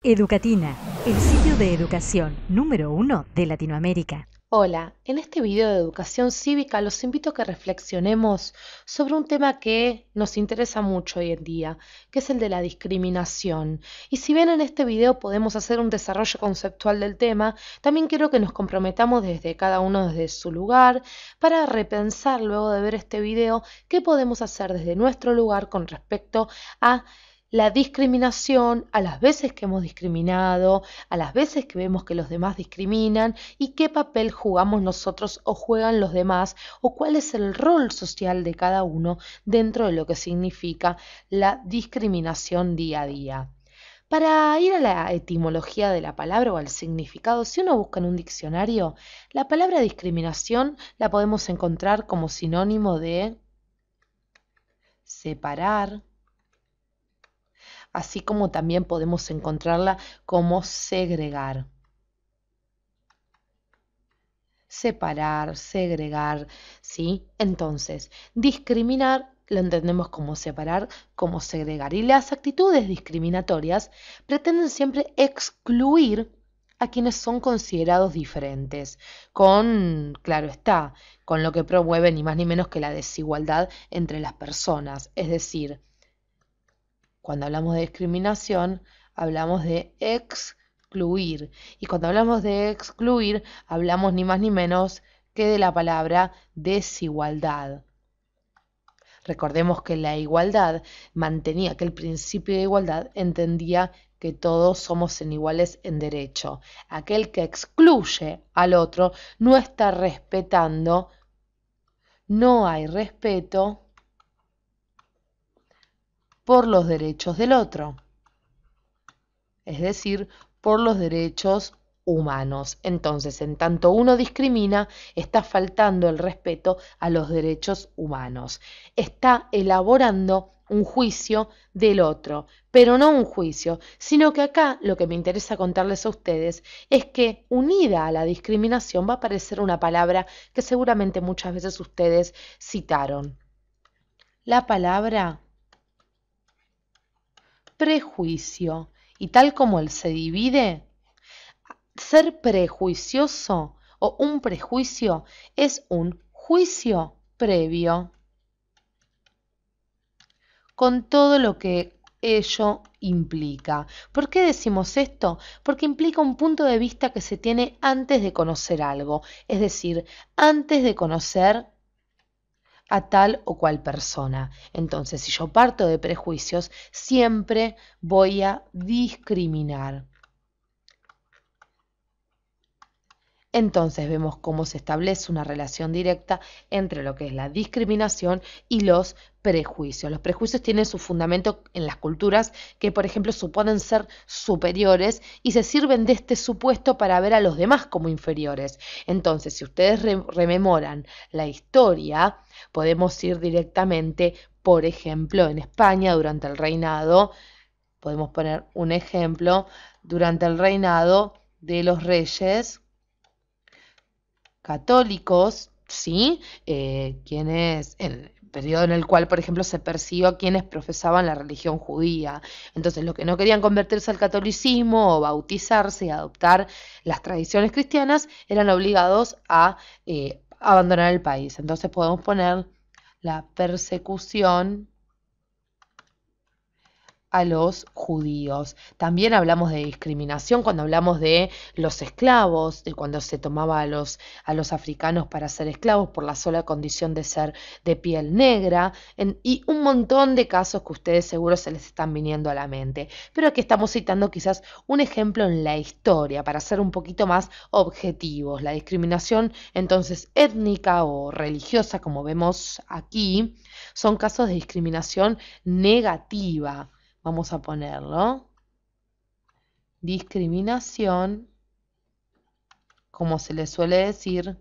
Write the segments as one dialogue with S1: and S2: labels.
S1: Educatina, el sitio de educación número 1 de Latinoamérica.
S2: Hola, en este video de educación cívica los invito a que reflexionemos sobre un tema que nos interesa mucho hoy en día, que es el de la discriminación. Y si bien en este video podemos hacer un desarrollo conceptual del tema, también quiero que nos comprometamos desde cada uno desde su lugar para repensar luego de ver este video qué podemos hacer desde nuestro lugar con respecto a la discriminación, a las veces que hemos discriminado, a las veces que vemos que los demás discriminan y qué papel jugamos nosotros o juegan los demás o cuál es el rol social de cada uno dentro de lo que significa la discriminación día a día. Para ir a la etimología de la palabra o al significado, si uno busca en un diccionario, la palabra discriminación la podemos encontrar como sinónimo de separar, así como también podemos encontrarla como segregar. Separar, segregar, ¿sí? Entonces, discriminar lo entendemos como separar, como segregar. Y las actitudes discriminatorias pretenden siempre excluir a quienes son considerados diferentes, claro está, con lo que promueve ni más ni menos que la desigualdad entre las personas. Es decir, cuando hablamos de discriminación, hablamos de excluir. Y cuando hablamos de excluir, hablamos ni más ni menos que de la palabra desigualdad. Recordemos que la igualdad mantenía que el principio de igualdad entendía que todos somos iguales en derecho. Aquel que excluye al otro no está respetando, no hay respeto por los derechos del otro, es decir, por los derechos humanos. Entonces, en tanto uno discrimina, está faltando el respeto a los derechos humanos. Está elaborando un juicio del otro, pero no un juicio, sino que acá lo que me interesa contarles a ustedes es que unida a la discriminación va a aparecer una palabra que seguramente muchas veces ustedes citaron. La palabra prejuicio. Y tal como él se divide, ser prejuicioso o un prejuicio es un juicio previo con todo lo que ello implica. ¿Por qué decimos esto? Porque implica un punto de vista que se tiene antes de conocer algo, es decir, antes de conocer a tal o cual persona. Entonces, si yo parto de prejuicios, siempre voy a discriminar. Entonces vemos cómo se establece una relación directa entre lo que es la discriminación y los prejuicios. Los prejuicios tienen su fundamento en las culturas que, por ejemplo, suponen ser superiores y se sirven de este supuesto para ver a los demás como inferiores. Entonces, si ustedes rememoran la historia, podemos ir directamente, por ejemplo, en España durante el reinado, podemos poner un ejemplo, durante el reinado de los reyes católicos, ¿sí? Quienes, en el periodo en el cual, por ejemplo, se persiguió a quienes profesaban la religión judía. Entonces, los que no querían convertirse al catolicismo o bautizarse y adoptar las tradiciones cristianas eran obligados a abandonar el país. Entonces, podemos poner la persecución a los judíos. También hablamos de discriminación cuando hablamos de los esclavos, de cuando se tomaba a los africanos para ser esclavos por la sola condición de ser de piel negra, y un montón de casos que ustedes seguro se les están viniendo a la mente. Pero aquí estamos citando quizás un ejemplo en la historia para ser un poquito más objetivos. La discriminación entonces étnica o religiosa, como vemos aquí, son casos de discriminación negativa. Vamos a ponerlo. Discriminación, como se le suele decir,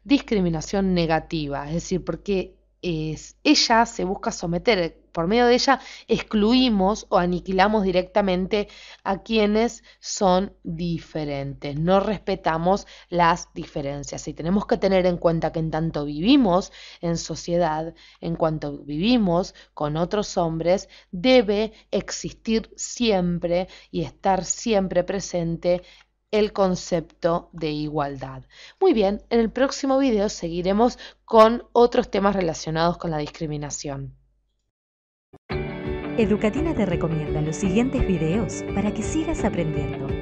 S2: discriminación negativa, es decir, porque ella se busca someter por medio de ella excluimos o aniquilamos directamente a quienes son diferentes. No respetamos las diferencias y tenemos que tener en cuenta que en tanto vivimos en sociedad, en cuanto vivimos con otros hombres, debe existir siempre y estar siempre presente el concepto de igualdad. Muy bien, en el próximo video seguiremos con otros temas relacionados con la discriminación.
S1: Educatina te recomienda los siguientes videos para que sigas aprendiendo.